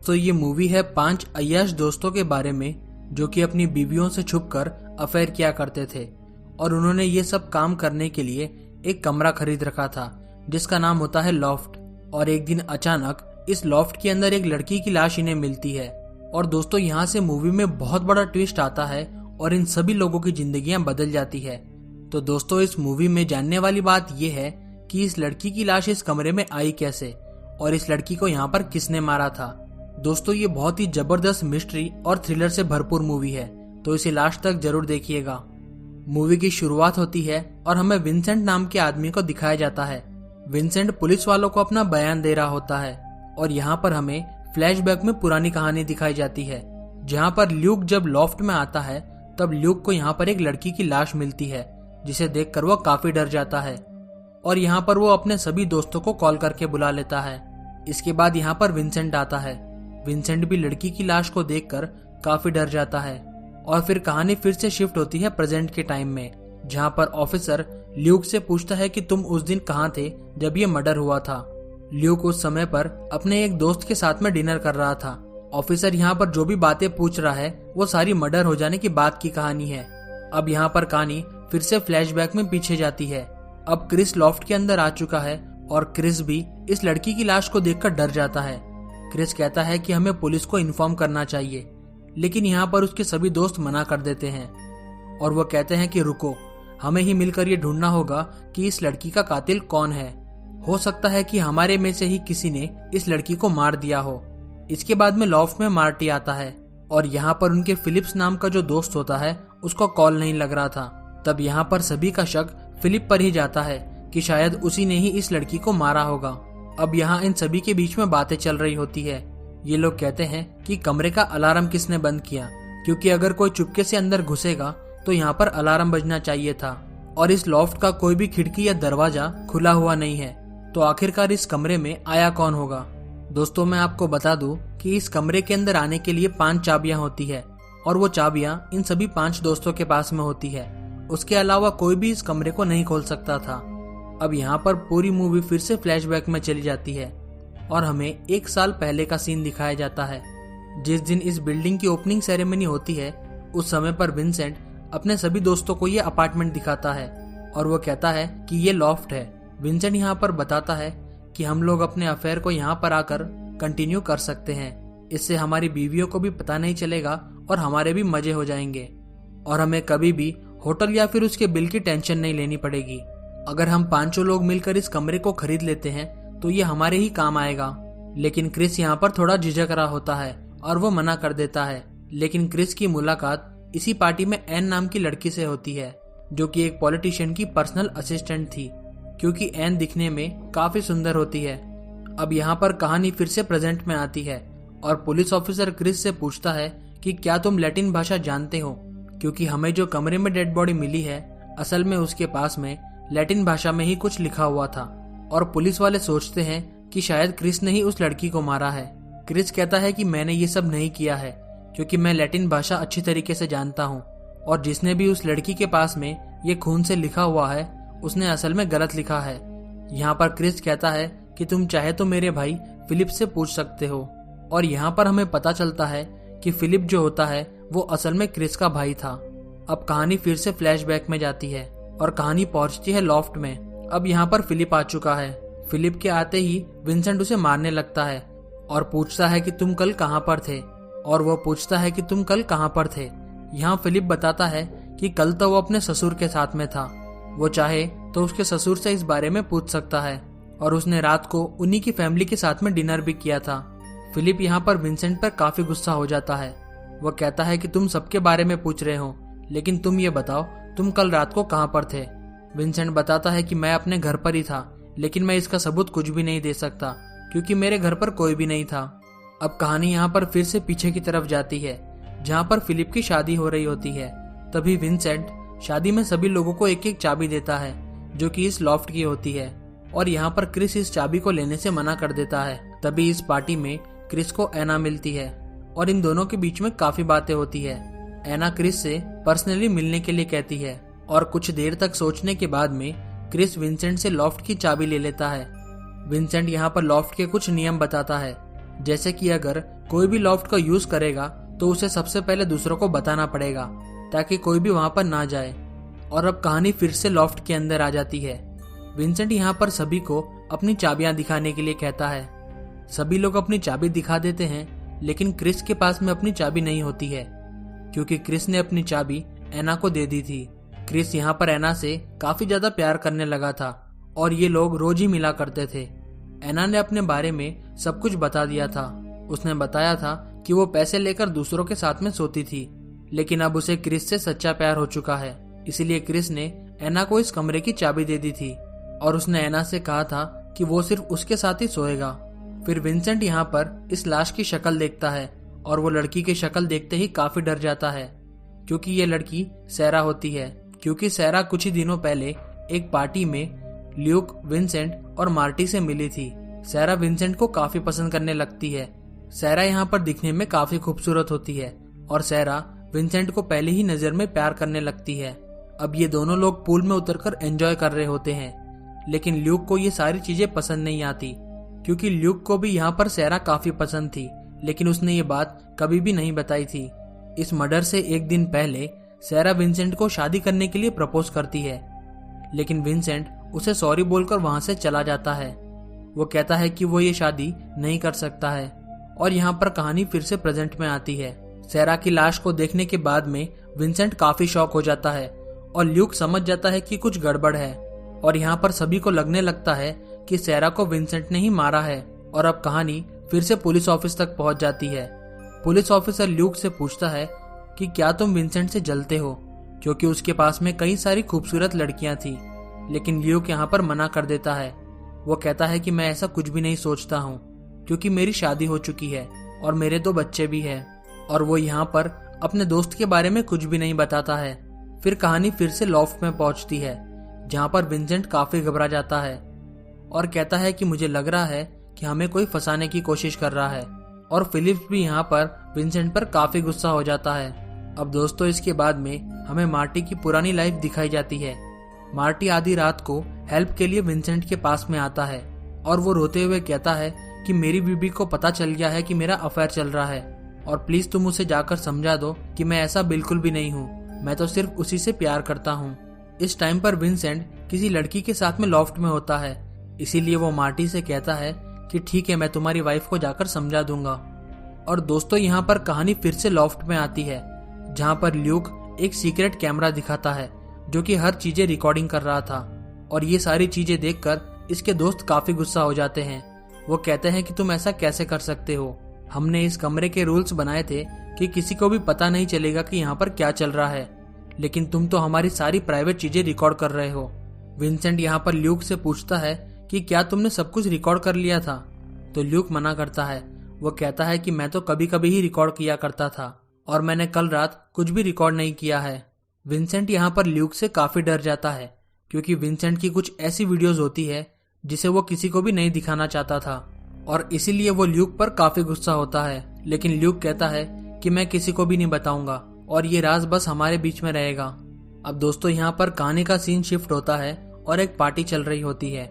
तो ये मूवी है 5 अय्याश दोस्तों के बारे में जो कि अपनी बीवियों से छुपकर अफेयर किया करते थे और उन्होंने ये सब काम करने के लिए एक कमरा खरीद रखा था जिसका नाम होता है लॉफ्ट। और एक दिन अचानक इस लॉफ्ट के अंदर एक लड़की की लाश इन्हें मिलती है। और दोस्तों यहाँ से मूवी में बहुत बड़ा ट्विस्ट आता है और इन सभी लोगों की जिंदगियां बदल जाती है। तो दोस्तों इस मूवी में जानने वाली बात यह है कि इस लड़की की लाश इस कमरे में आई कैसे और इस लड़की को यहाँ पर किसने मारा था। दोस्तों ये बहुत ही जबरदस्त मिस्ट्री और थ्रिलर से भरपूर मूवी है, तो इसे लास्ट तक जरूर देखिएगा। मूवी की शुरुआत होती है और हमें विंसेंट नाम के आदमी को दिखाया जाता है। विंसेंट पुलिस वालों को अपना बयान दे रहा होता है और यहाँ पर हमें फ्लैशबैक में पुरानी कहानी दिखाई जाती है जहाँ पर ल्यूक जब लॉफ्ट में आता है तब ल्यूक को यहाँ पर एक लड़की की लाश मिलती है जिसे देखकर वो काफी डर जाता है और यहाँ पर वो अपने सभी दोस्तों को कॉल करके बुला लेता है। इसके बाद यहाँ पर विंसेंट आता है। विंसेंट भी लड़की की लाश को देखकर काफी डर जाता है और फिर कहानी फिर से शिफ्ट होती है प्रेजेंट के टाइम में, जहाँ पर ऑफिसर ल्यूक से पूछता है कि तुम उस दिन कहाँ थे जब ये मर्डर हुआ था। ल्यूक उस समय पर अपने एक दोस्त के साथ में डिनर कर रहा था। ऑफिसर यहाँ पर जो भी बातें पूछ रहा है वो सारी मर्डर हो जाने की बात की कहानी है। अब यहाँ पर कहानी फिर से फ्लैशबैक में पीछे जाती है। अब क्रिस लॉफ्ट के अंदर आ चुका है और क्रिस भी इस लड़की की लाश को देखकर डर जाता है। क्रिस कहता है कि हमें पुलिस को इन्फॉर्म करना चाहिए, लेकिन यहाँ पर उसके सभी दोस्त मना कर देते हैं और वो कहते हैं कि रुको, हमें ही मिलकर ये ढूंढना होगा कि इस लड़की का कातिल कौन है। हो सकता है कि हमारे में से ही किसी ने इस लड़की को मार दिया हो। इसके बाद में लॉफ्ट में मार्टी आता है और यहाँ पर उनके फिलिप्स नाम का जो दोस्त होता है उसको कॉल नहीं लग रहा था। तब यहाँ पर सभी का शक फिलिप पर ही जाता है कि शायद उसी ने ही इस लड़की को मारा होगा। अब यहाँ इन सभी के बीच में बातें चल रही होती है। ये लोग कहते हैं कि कमरे का अलार्म किसने बंद किया, क्योंकि अगर कोई चुपके से अंदर घुसेगा तो यहाँ पर अलार्म बजना चाहिए था और इस लॉफ्ट का कोई भी खिड़की या दरवाजा खुला हुआ नहीं है। तो आखिरकार इस कमरे में आया कौन होगा। दोस्तों मैं आपको बता दूं कि इस कमरे के अंदर आने के लिए 5 चाबियां होती है और वो चाबियां इन सभी 5 दोस्तों के पास में होती है। उसके अलावा कोई भी इस कमरे को नहीं खोल सकता था। अब यहाँ पर पूरी मूवी फिर से फ्लैशबैक में चली जाती है और हमें 1 साल पहले का सीन दिखाया जाता है। जिस दिन इस बिल्डिंग की ओपनिंग सेरेमनी होती है उस समय पर विंसेंट अपने सभी दोस्तों को ये अपार्टमेंट दिखाता है और वो कहता है कि ये लॉफ्ट है। विंसेंट यहाँ पर बताता है कि हम लोग अपने अफेयर को यहाँ पर आकर कंटिन्यू कर सकते हैं, इससे हमारी बीवियों को भी पता नहीं चलेगा और हमारे भी मजे हो जाएंगे और हमें कभी भी होटल या फिर उसके बिल की टेंशन नहीं लेनी पड़ेगी। अगर हम 5 लोग मिलकर इस कमरे को खरीद लेते हैं तो ये हमारे ही काम आएगा। लेकिन क्रिस यहाँ पर थोड़ा झिझक रहा होता है और वो मना कर देता है। लेकिन क्रिस की मुलाकात इसी पार्टी में एन नाम की लड़की से होती है जो कि एक पॉलिटिशियन की पर्सनल असिस्टेंट थी, क्योंकि एन दिखने में काफी सुंदर होती है। अब यहाँ पर कहानी फिर से प्रेजेंट में आती है और पुलिस ऑफिसर क्रिस से पूछता है कि क्या तुम लैटिन भाषा जानते हो, क्योंकि हमें जो कमरे में डेड बॉडी मिली है असल में उसके पास में लैटिन भाषा में ही कुछ लिखा हुआ था। और पुलिस वाले सोचते हैं कि शायद क्रिस ने ही उस लड़की को मारा है। क्रिस कहता है कि मैंने ये सब नहीं किया है क्योंकि मैं लैटिन भाषा अच्छी तरीके से जानता हूँ और जिसने भी उस लड़की के पास में ये खून से लिखा हुआ है उसने असल में गलत लिखा है। यहाँ पर क्रिस कहता है कि तुम चाहे तो मेरे भाई फिलिप से पूछ सकते हो और यहाँ पर हमें पता चलता है कि फिलिप जो होता है वो असल में क्रिस का भाई था। अब कहानी फिर से फ्लैशबैक में जाती है और कहानी पहुंचती है लॉफ्ट में। अब यहाँ पर फिलिप आ चुका है। फिलिप के आते ही विंसेंट उसे मारने लगता है और पूछता है कि तुम कल कहाँ पर थे, और वो पूछता है कि तुम कल कहाँ पर थे। यहाँ फिलिप बताता है कि कल तो वो अपने ससुर के साथ में था, वो चाहे तो उसके ससुर से इस बारे में पूछ सकता है और उसने रात को उन्हीं की फैमिली के साथ में डिनर भी किया था। फिलिप यहाँ पर विंसेंट पर काफी गुस्सा हो जाता है। वो कहता है कि तुम सबके बारे में पूछ रहे हो, लेकिन तुम ये बताओ तुम कल रात को कहाँ पर थे। विंसेंट बताता है कि मैं अपने घर पर ही था, लेकिन मैं इसका सबूत कुछ भी नहीं दे सकता क्योंकि मेरे घर पर कोई भी नहीं था। अब कहानी यहाँ पर फिर से पीछे की तरफ जाती है जहाँ पर फिलिप की शादी हो रही होती है। तभी विंसेंट शादी में सभी लोगों को एक एक चाबी देता है जो कि इस लॉफ्ट की होती है और यहाँ पर क्रिस इस चाबी को लेने से मना कर देता है। तभी इस पार्टी में क्रिस को एना मिलती है और इन दोनों के बीच में काफी बातें होती है। एना क्रिस से पर्सनली मिलने के लिए कहती है और कुछ देर तक सोचने के बाद में क्रिस विंसेंट से लॉफ्ट की चाबी ले लेता है। विंसेंट यहाँ पर लॉफ्ट के कुछ नियम बताता है, जैसे कि अगर कोई भी लॉफ्ट को यूज करेगा तो उसे सबसे पहले दूसरों को बताना पड़ेगा ताकि कोई भी वहां पर ना जाए। और अब कहानी फिर से लॉफ्ट के अंदर आ जाती है। विंसेंट यहाँ पर सभी को अपनी चाबियां दिखाने के लिए कहता है। सभी लोग अपनी चाबी दिखा देते हैं, लेकिन क्रिस के पास में अपनी चाबी नहीं होती है क्योंकि क्रिस ने अपनी चाबी एना को दे दी थी। क्रिस यहाँ पर एना से काफी ज्यादा प्यार करने लगा था और ये लोग रोज ही मिला करते थे। एना ने अपने बारे में सब कुछ बता दिया था। उसने बताया था कि वो पैसे लेकर दूसरों के साथ में सोती थी, लेकिन अब उसे क्रिस से सच्चा प्यार हो चुका है। इसीलिए क्रिस ने एना को इस कमरे की चाबी दे दी थी और उसने एना से कहा था कि वो सिर्फ उसके साथ ही सोएगा। फिर विंसेंट यहाँ पर इस लाश की शक्ल देखता है और वो लड़की की शक्ल देखते ही काफी डर जाता है क्योंकि ये लड़की सैरा होती है। क्योंकि सैरा कुछ ही दिनों पहले एक पार्टी में ल्यूक, विंसेंट और मार्टी से मिली थी। सैरा विंसेंट को काफी पसंद करने लगती है। सैरा यहाँ पर दिखने में काफी खूबसूरत होती है और सैरा विंसेंट को पहले ही नजर में प्यार करने लगती है। अब ये दोनों लोग पूल में उतरकर एंजॉय कर रहे होते हैं, लेकिन ल्यूक को ये सारी चीजें पसंद नहीं आती क्योंकि ल्यूक को भी यहाँ पर सैरा काफी पसंद थी, लेकिन उसने ये बात कभी भी नहीं बताई थी। इस मर्डर से एक दिन पहले सैरा विंसेंट को शादी करने के लिए प्रपोज करती है, लेकिन विंसेंट उसे सॉरी बोलकर वहां से चला जाता है। वो कहता है कि वो ये शादी नहीं कर सकता है। और यहाँ पर कहानी फिर से प्रेजेंट में आती है। सैरा की लाश को देखने के बाद में विंसेंट काफी शॉक हो जाता है और ल्यूक समझ जाता है कि कुछ गड़बड़ है। और यहाँ पर सभी को लगने लगता है कि सैरा को विंसेंट ने ही मारा है। और अब कहानी फिर से पुलिस ऑफिस तक पहुंच जाती है। पुलिस ऑफिसर ल्यूक से पूछता है कि क्या तुम विंसेंट से जलते हो, क्योंकि उसके पास में कई सारी खूबसूरत लड़कियां थी। लेकिन ल्यूक यहाँ पर मना कर देता है। वो कहता है कि मैं ऐसा कुछ भी नहीं सोचता हूँ क्योंकि मेरी शादी हो चुकी है और मेरे 2 बच्चे भी हैं। और वो यहाँ पर अपने दोस्त के बारे में कुछ भी नहीं बताता है। फिर कहानी फिर से लॉफ्ट में पहुंचती है जहाँ पर विंसेंट काफी घबरा जाता है और कहता है कि मुझे लग रहा है कि हमें कोई फंसाने की कोशिश कर रहा है। और फिलिप्स भी यहाँ पर विंसेंट पर काफी गुस्सा हो जाता है। अब दोस्तों इसके बाद में हमें मार्टी की पुरानी लाइफ दिखाई जाती है। मार्टी आधी रात को हेल्प के लिए विंसेंट के पास में आता है और वो रोते हुए कहता है कि मेरी बीबी को पता चल गया है कि मेरा अफेयर चल रहा है और प्लीज तुम उसे जाकर समझा दो कि मैं ऐसा बिल्कुल भी नहीं हूँ, मैं तो सिर्फ उसी से प्यार करता हूँ। इस टाइम पर विंसेंट किसी लड़की के साथ में लॉफ्ट में होता है, इसीलिए वो मार्टी से कहता है कि ठीक है, मैं तुम्हारी वाइफ को जाकर समझा दूंगा। और दोस्तों यहाँ पर कहानी फिर से लॉफ्ट में आती है जहाँ पर ल्यूक एक सीक्रेट कैमरा दिखाता है जो कि हर चीजें रिकॉर्डिंग कर रहा था। और ये सारी चीजें देखकर इसके दोस्त काफी गुस्सा हो जाते हैं। वो कहते हैं कि तुम ऐसा कैसे कर सकते हो, हमने इस कमरे के रूल्स बनाए थे कि किसी को भी पता नहीं चलेगा कि यहाँ पर क्या चल रहा है, लेकिन तुम तो हमारी सारी प्राइवेट चीजें रिकॉर्ड कर रहे हो। विंसेंट यहाँ पर ल्यूक से पूछता है कि क्या तुमने सब कुछ रिकॉर्ड कर लिया था, तो ल्यूक मना करता है। वो कहता है कि मैं तो कभी कभी ही रिकॉर्ड किया करता था और मैंने कल रात कुछ भी रिकॉर्ड नहीं किया है। विंसेंट यहाँ पर ल्यूक से काफी डर जाता है क्योंकि विंसेंट की कुछ ऐसी वीडियोस होती है जिसे वो किसी को भी नहीं दिखाना चाहता था और इसीलिए वो ल्यूक पर काफी गुस्सा होता है। लेकिन ल्यूक कहता है कि मैं किसी को भी नहीं बताऊंगा और ये राज बस हमारे बीच में रहेगा। अब दोस्तों यहाँ पर कहानी का सीन शिफ्ट होता है और एक पार्टी चल रही होती है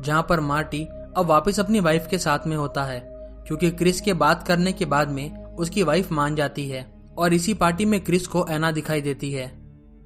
जहाँ पर मार्टी अब वापस अपनी वाइफ के साथ में होता है क्योंकि क्रिस के बात करने के बाद में उसकी वाइफ मान जाती है। और इसी पार्टी में क्रिस को एना दिखाई देती है।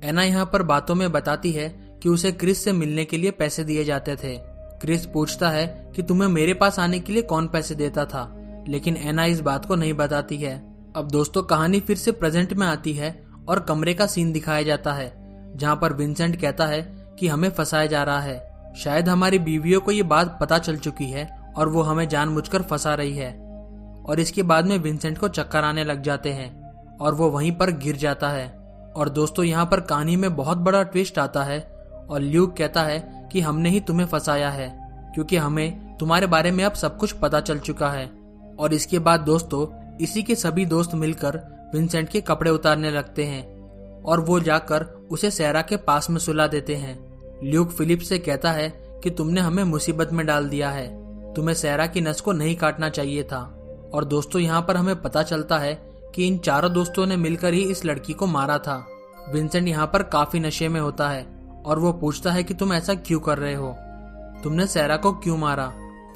एना यहाँ पर बातों में बताती है कि उसे क्रिस से मिलने के लिए पैसे दिए जाते थे। क्रिस पूछता है कि तुम्हें मेरे पास आने के लिए कौन पैसे देता था, लेकिन एना इस बात को नहीं बताती है। अब दोस्तों कहानी फिर से प्रेजेंट में आती है और कमरे का सीन दिखाया जाता है जहाँ पर विंसेंट कहता है कि हमें फंसाया जा रहा है, शायद हमारी बीवियों को ये बात पता चल चुकी है और वो हमें जानबूझकर फंसा रही है। और इसके बाद में विंसेंट को चक्कर आने लग जाते हैं और वो वहीं पर गिर जाता है। और दोस्तों यहाँ पर कहानी में बहुत बड़ा ट्विस्ट आता है और ल्यूक कहता है कि हमने ही तुम्हें फंसाया है क्योंकि हमें तुम्हारे बारे में अब सब कुछ पता चल चुका है। और इसके बाद दोस्तों इसी के सभी दोस्त मिलकर विंसेंट के कपड़े उतारने लगते हैं और वो जाकर उसे सैरा के पास में सुला देते हैं। ल्यूक फिलिप से कहता है कि तुमने हमें मुसीबत में डाल दिया है, तुम्हें सैरा की नस को नहीं काटना चाहिए था। और दोस्तों यहाँ पर हमें पता चलता है कि इन चारों दोस्तों ने मिलकर ही इस लड़की को मारा था। विंसेंट यहाँ पर काफी नशे में होता है और वो पूछता है कि तुम ऐसा क्यों कर रहे हो, तुमने सैरा को क्यों मारा।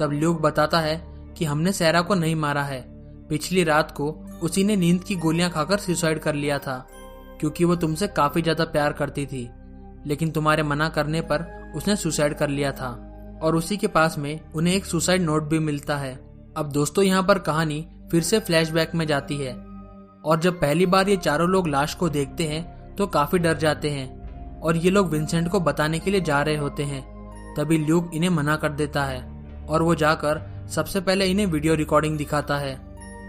तब ल्यूक बताता है कि हमने सैरा को नहीं मारा है, पिछली रात को उसी ने नींद की गोलियां खाकर सुसाइड कर लिया था, क्योंकि वो तुमसे काफी ज्यादा प्यार करती थी, लेकिन तुम्हारे मना करने पर उसने सुसाइड कर लिया था। और उसी के पास में उन्हें एक सुसाइड नोट भी मिलता है। अब दोस्तों यहाँ पर कहानी फिर से फ्लैशबैक में जाती है, और जब पहली बार ये चारों लोग लाश को देखते हैं तो काफी डर जाते हैं, और ये लोग विंसेंट को बताने के लिए जा रहे होते हैं। तभी ल्यूक इन्हें मना कर देता है, और वो जाकर सबसे पहले इन्हें वीडियो रिकॉर्डिंग दिखाता है,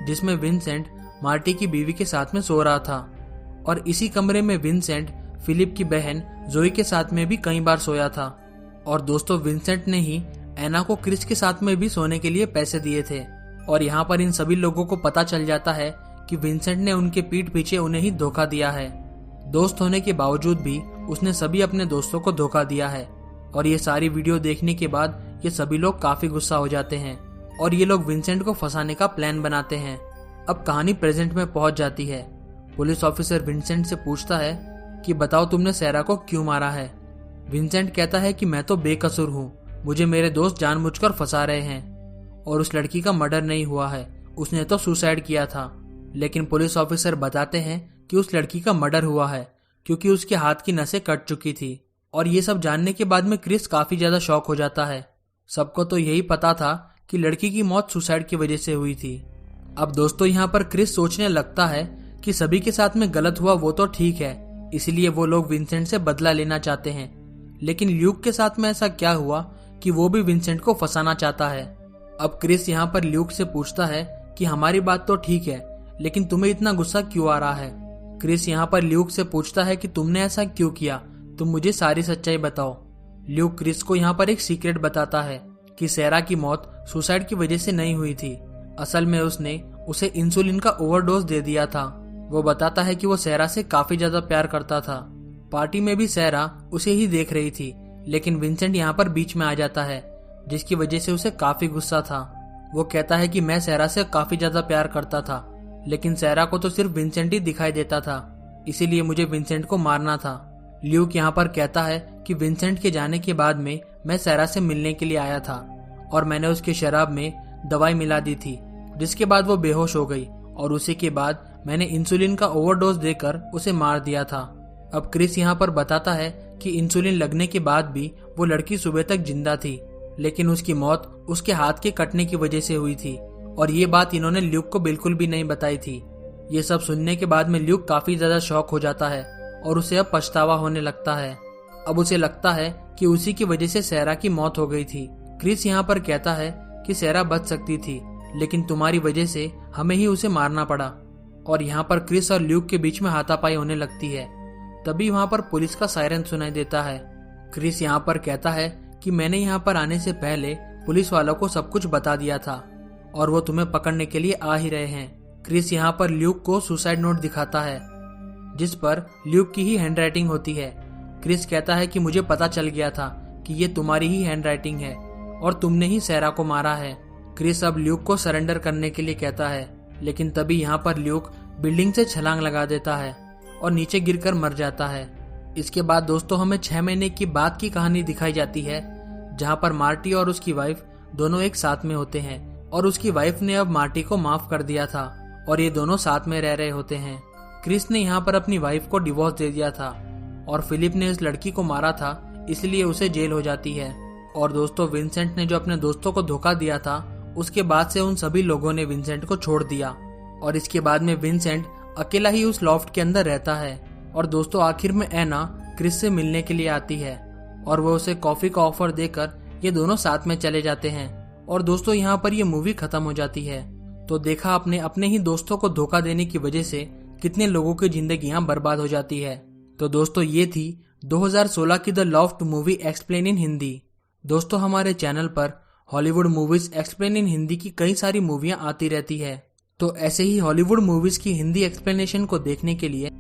जिसमें विंसेंट मार्टी की बीवी के साथ में सो रहा था। और इसी कमरे में विंसेंट फिलिप की बहन जोई के साथ में भी कई बार सोया था। और दोस्तों, विंसेंट ने ही एना को क्रिस के साथ में भी सोने के लिए पैसे दिए थे। और यहाँ पर इन सभी लोगों को पता चल जाता है कि विंसेंट ने उनके पीठ पीछे उन्हें ही धोखा दिया है। दोस्त होने के बावजूद भी उसने सभी अपने दोस्तों को धोखा दिया है। और ये सारी वीडियो देखने के बाद ये सभी लोग काफी गुस्सा हो जाते हैं, और ये लोग विंसेंट को फंसाने का प्लान बनाते हैं। अब कहानी प्रेजेंट में पहुंच जाती है। पुलिस ऑफिसर विंसेंट से पूछता है कि बताओ तुमने सैरा को क्यों मारा है। विंसेंट कहता है कि मैं तो बेकसूर हूँ, मुझे मेरे दोस्त जानबूझकर फंसा रहे हैं, और उस लड़की का मर्डर नहीं हुआ है, उसने तो सुसाइड किया था। लेकिन पुलिस ऑफिसर बताते हैं कि उस लड़की का मर्डर हुआ है, क्योंकि उसके हाथ की नसें कट चुकी थी। और ये सब जानने के बाद में क्रिस काफी ज्यादा शॉक हो जाता है। सबको तो यही पता था कि लड़की की मौत सुसाइड की वजह से हुई थी। अब दोस्तों, यहाँ पर क्रिस सोचने लगता है कि सभी के साथ में गलत हुआ वो तो ठीक है, इसलिए वो लोग विंसेंट से बदला लेना चाहते हैं। लेकिन ल्यूक के साथ में ऐसा क्या हुआ कि वो भी विंसेंट को फंसाना चाहता है। अब क्रिस यहाँ पर ल्यूक से पूछता है कि हमारी बात तो ठीक है, लेकिन तुम्हें इतना गुस्सा क्यों आ रहा है। क्रिस यहाँ पर ल्यूक से पूछता है कि तुमने ऐसा क्यों किया, तुम मुझे सारी सच्चाई बताओ। ल्यूक क्रिस को यहाँ पर एक सीक्रेट बताता है कि सैरा की मौत सुसाइड की वजह से नहीं हुई थी। असल में उसने उसे इंसुलिन का ओवरडोज दे दिया था। वो बताता है कि वो सैरा से काफी ज्यादा प्यार करता था। पार्टी में भी सैरा उसे ही देख रही थी, लेकिन विंसेंट यहाँ पर बीच में आ जाता है, जिसकी वजह से उसे काफी गुस्सा था। वो कहता है कि मैं सैरा से काफी ज्यादा प्यार करता था, लेकिन सैरा को तो सिर्फ विंसेंट ही दिखाई देता था, इसीलिए मुझे विंसेंट को मारना था। ल्यूक यहाँ पर कहता है कि विंसेंट के जाने के बाद में मैं सैरा से मिलने के लिए आया था, और मैंने उसके शराब में दवाई मिला दी थी, जिसके बाद वो बेहोश हो गई, और उसी के बाद मैंने इंसुलिन का ओवरडोज देकर उसे मार दिया था। अब क्रिस यहाँ पर बताता है कि इंसुलिन लगने के बाद भी वो लड़की सुबह तक जिंदा थी, लेकिन उसकी मौत उसके हाथ के कटने की वजह से हुई थी, और ये बात इन्होंने ल्यूक को बिल्कुल भी नहीं बताई थी। ये सब सुनने के बाद में ल्यूक काफी ज्यादा शॉक हो जाता है, और उसे अब पछतावा होने लगता है। अब उसे लगता है कि उसी की वजह से सैरा की मौत हो गई थी। क्रिस यहाँ पर कहता है कि सैरा बच सकती थी, लेकिन तुम्हारी वजह से हमें ही उसे मारना पड़ा। और यहाँ पर क्रिस और ल्यूक के बीच में हाथापाई होने लगती है। तभी वहाँ पर पुलिस का सायरन सुनाई देता है। क्रिस यहाँ पर कहता है कि मैंने यहाँ पर आने से पहले पुलिस वालों को सब कुछ बता दिया था, और वो तुम्हें पकड़ने के लिए आ ही रहे हैं। क्रिस यहाँ पर ल्यूक को सुसाइड नोट दिखाता है, जिस पर ल्यूक की ही हैंडराइटिंग होती है। क्रिस कहता है कि मुझे पता चल गया था कि ये तुम्हारी ही हैंडराइटिंग है, और तुमने ही सैरा को मारा है। क्रिस अब ल्यूक को सरेंडर करने के लिए कहता है, लेकिन तभी यहाँ पर ल्यूक बिल्डिंग से छलांग लगा देता है और नीचे गिरकर मर जाता है। इसके बाद दोस्तों, हमें 6 महीने की बाद की कहानी दिखाई जाती है, जहाँ पर मार्टी और उसकी वाइफ दोनों एक साथ में होते हैं, और उसकी वाइफ ने अब मार्टी को माफ कर दिया था, और ये दोनों साथ में रह रहे होते हैं। क्रिस ने यहाँ पर अपनी वाइफ को डिवोर्स दे दिया था, और फिलिप ने इस लड़की को मारा था, इसलिए उसे जेल हो जाती है। और दोस्तों, विंसेंट ने जो अपने दोस्तों को धोखा दिया था, उसके बाद से उन सभी लोगों ने विंसेंट को छोड़ दिया, और इसके बाद में विंसेंट अकेला ही उस लॉफ्ट के अंदर रहता है। और दोस्तों, आखिर में एना क्रिस से मिलने के लिए आती है, और वो उसे कॉफी का ऑफर देकर ये दोनों साथ में चले जाते हैं। और दोस्तों, यहाँ पर ये मूवी खत्म हो जाती है। तो देखा आपने, अपने ही दोस्तों को धोखा देने की वजह से कितने लोगों की जिंदगियां बर्बाद हो जाती है। तो दोस्तों, ये थी 2016 की the loft movie explain in Hindi. दोस्तों, हमारे चैनल पर Hollywood movies explain in Hindi की कई सारी मूवियां आती रहती है, तो ऐसे ही हॉलीवुड मूवीज की हिंदी एक्सप्लेनेशन को देखने के लिए